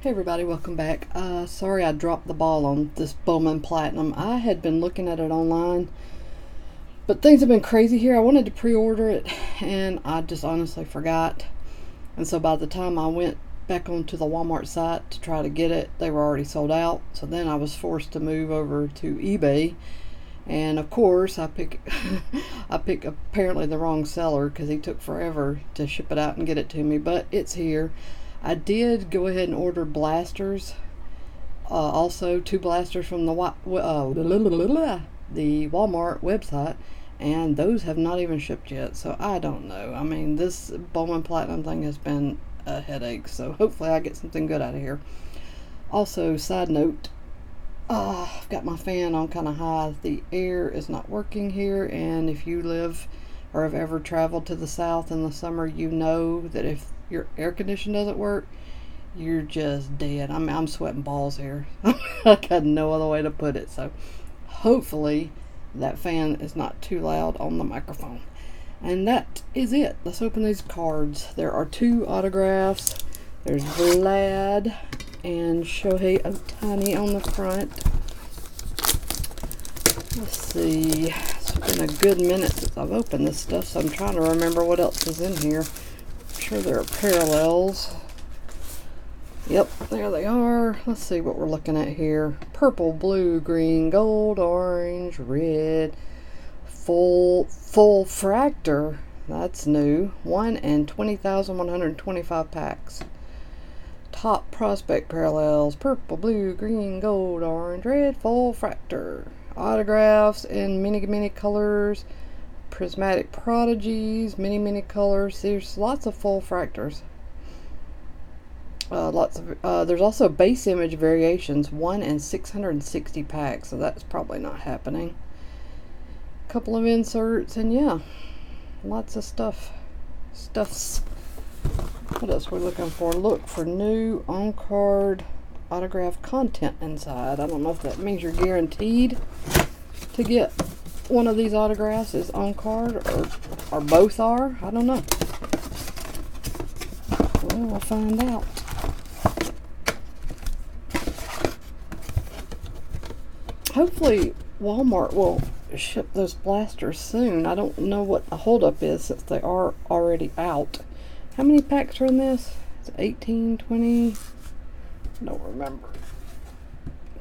Hey everybody, welcome back. Sorry I dropped the ball on this Bowman Platinum. I had been looking at it online, but things have been crazy here. I wanted to pre-order it, and I just honestly forgot. And so by the time I went back onto the Walmart site to try to get it, they were already sold out. So then I was forced to move over to eBay. And of course, I pick apparently the wrong seller because he took forever to ship it out and get it to me, but it's here. I did go ahead and order blasters, also 2 blasters from the Walmart website, and those have not even shipped yet, so I don't know. I mean, this Bowman Platinum thing has been a headache, so hopefully I get something good out of here. Also, side note, I've got my fan on kind of high. The air is not working here, and if you live or have ever traveled to the south in the summer, you know that if your air condition doesn't work, you're just dead. I mean, I'm sweating balls here. I got no other way to put it. So hopefully that fan is not too loud on the microphone. And that is it. Let's open these cards. There are 2 autographs. There's Vlad and Shohei Ohtani on the front. Let's see. It's been a good minute since I've opened this stuff, so I'm trying to remember what else is in here. I'm sure there are parallels. Yep, there they are. Let's see what we're looking at here. Purple, blue, green, gold, orange, red. Full fractor. That's new. 1 in 20,125 packs. Top prospect parallels. Purple, blue, green, gold, orange, red. Full fractor. Autographs in many colors. Prismatic prodigies. Many colors. There's lots of full fractors. There's also base image variations. 1 in 660 packs. So that's probably not happening. Couple of inserts, and yeah, lots of stuffs. What else are we looking for? Look for new on-card autograph content inside. I don't know if that means you're guaranteed to get one of these autographs is on card, or both are. I don't know. Well, we'll find out. Hopefully Walmart will ship those blasters soon. I don't know what the holdup is since they are already out. How many packs are in this? Is it 18, 20? I don't remember.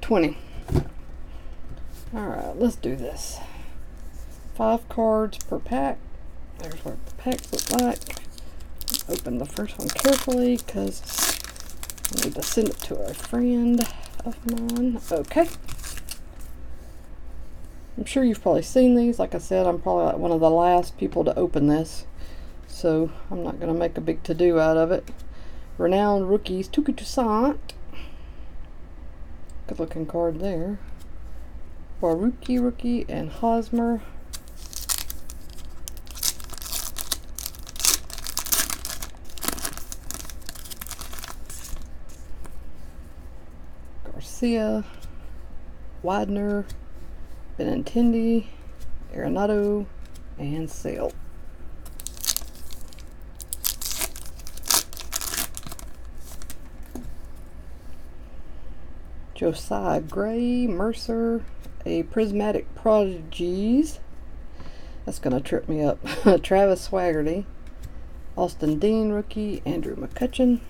20. Alright, let's do this. 5 cards per pack. There's what the packs look like. Open the first one carefully because I need to send it to a friend of mine. Okay. I'm sure you've probably seen these. Like I said, I'm probably like one of the last people to open this, so I'm not going to make a big to-do out of it. Renowned rookies, Tuki Toussaint. Good looking card there. Waruki rookie and Hosmer. Garcia, Widener, Benintendi, Arenado, and Sale. Josiah Gray, Mercer, a Prismatic Prodigies. That's going to trip me up. Travis Swaggerty, Austin Dean rookie, Andrew McCutchen.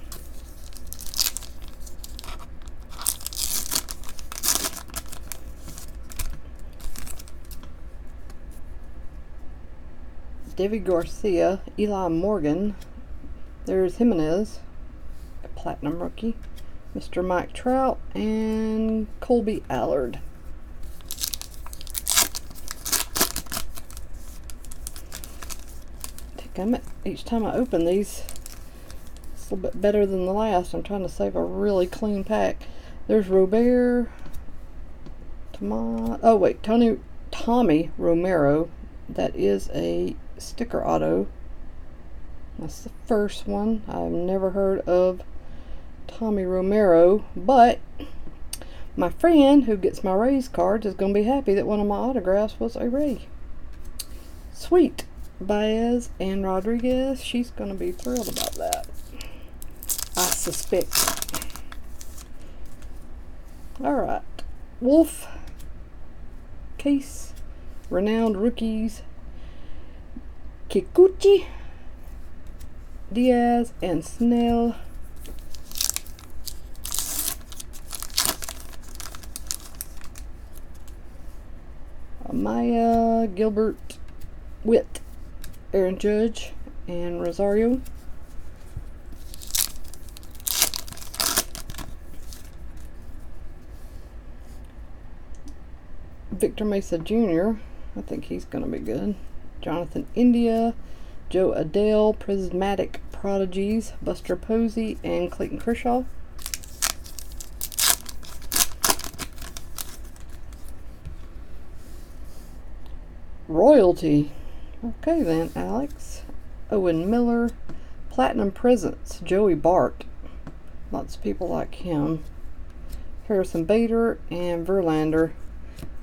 David Garcia, Eli Morgan. There's Jimenez, a platinum rookie. Mr. Mike Trout, and Colby Allard. Each time I open these, it's a little bit better than the last. I'm trying to save a really clean pack. There's Robert, Tommy Romero. That is a sticker auto. That's the first one. I've never heard of Tommy Romero, but my friend who gets my Rays cards is going to be happy that one of my autographs was a Ray. Sweet. Baez and Rodriguez. She's going to be thrilled about that, I suspect. Alright. Wolf. Case. Renowned Rookies. Kikuchi. Diaz and Snell. Maya, Gilbert, Witt, Aaron Judge, and Rosario. Victor Mesa Jr., I think he's going to be good. Jonathan India, Joe Adele, Prismatic Prodigies, Buster Posey, and Clayton Kershaw. Royalty. Okay then, Alex. Owen Miller. Platinum Presents, Joey Bart. Lots of people like him. Harrison Bader and Verlander.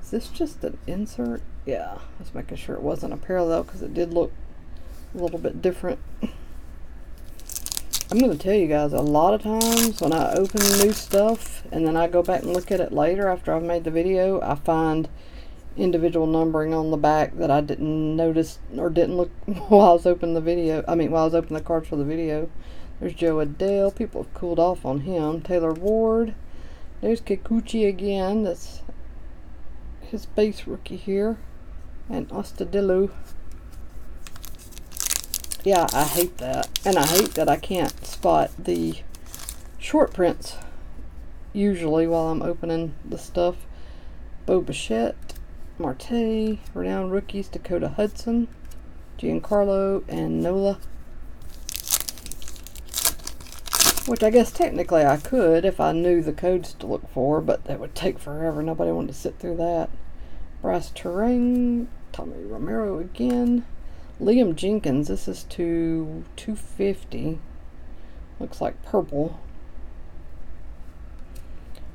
Is this just an insert? Yeah, I was making sure it wasn't a parallel because it did look a little bit different. I'm going to tell you guys, a lot of times when I open new stuff and then I go back and look at it later after I've made the video, I find individual numbering on the back that I didn't notice or didn't look while I was opening the video. While I was opening the cards for the video. There's Joe Adele. People have cooled off on him. Taylor Ward. There's Kikuchi again. That's his base rookie here. And Ostadillo. Yeah, I hate that. And I hate that I can't spot the short prints usually while I'm opening the stuff. Bo Bichette, Marte, Renowned Rookies, Dakota Hudson, Giancarlo, and Nola. Which I guess technically I could if I knew the codes to look for, but that would take forever. Nobody wanted to sit through that. Bryce Terang, Tommy Romero again. Liam Jenkins, this is to 250. Looks like purple.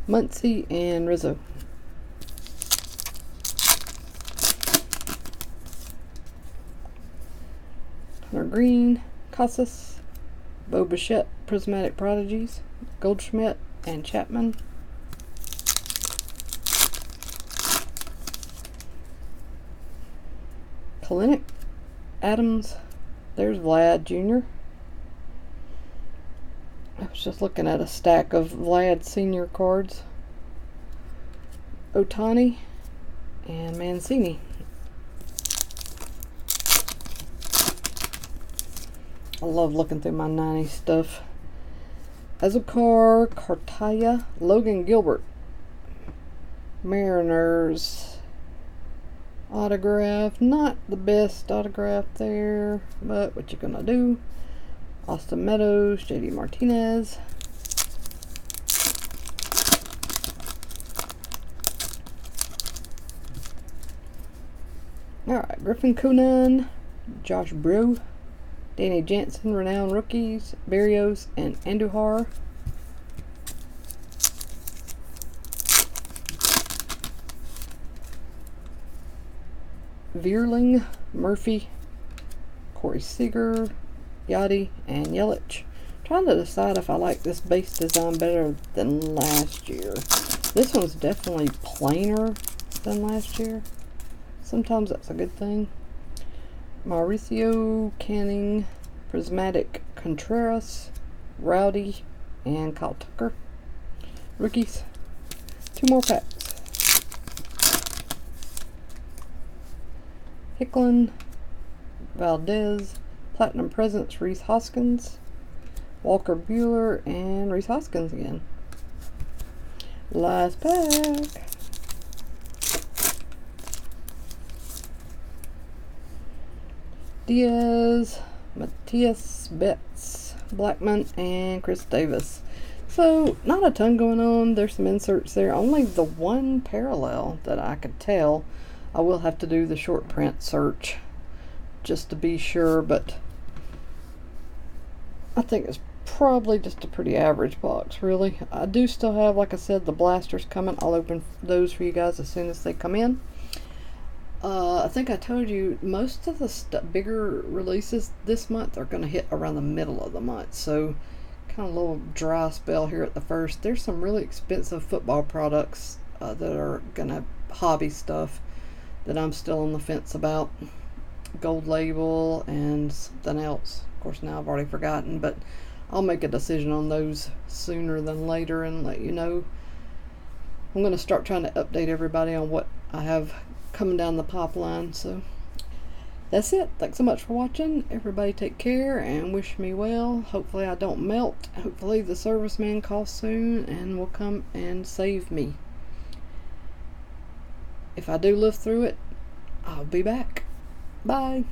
Muncie and Rizzo. Hunter Green, Casas, Bo Bichette, Prismatic Prodigies, Goldschmidt, and Chapman. Kalinick, Adams, there's Vlad Jr. I was just looking at a stack of Vlad Sr. cards. Otani and Mancini. I love looking through my 90s stuff. Azukar, Cartaya, Logan Gilbert. Mariners autograph. Not the best autograph there, but what you gonna do? Austin Meadows, JD Martinez. Alright, Griffin Kunan, Josh Brew, Danny Jansen, Renowned Rookies, Barrios, and Andujar. Vierling, Murphy, Corey Seager, Yachty, and Yelich. Trying to decide if I like this base design better than last year. This one's definitely plainer than last year. Sometimes that's a good thing. Mauricio Canning, Prismatic Contreras, Rowdy, and Kyle Tucker. Rookies. 2 more packs. Hicklin, Valdez, Platinum Presents, Rhys Hoskins, Walker Buehler, and Rhys Hoskins again. Last pack. Diaz, Matthias Betts, Blackman, and Chris Davis. So, not a ton going on. There's some inserts there. Only the one parallel that I could tell. I will have to do the short print search just to be sure, but I think it's probably just a pretty average box, really. I do still have, like I said, the blasters coming. I'll open those for you guys as soon as they come in. I think I told you most of the bigger releases this month are going to hit around the middle of the month, so kind of little dry spell here at the first. There's some really expensive football products that are gonna hobby stuff that I'm still on the fence about. Gold Label and something else. Of course, now I've already forgotten, but I'll make a decision on those sooner than later and let you know. I'm going to start trying to update everybody on what I have coming down the pipeline. So that's it. Thanks so much for watching. Everybody take care and wish me well. Hopefully I don't melt. Hopefully the serviceman calls soon and will come and save me. If I do live through it, I'll be back. Bye.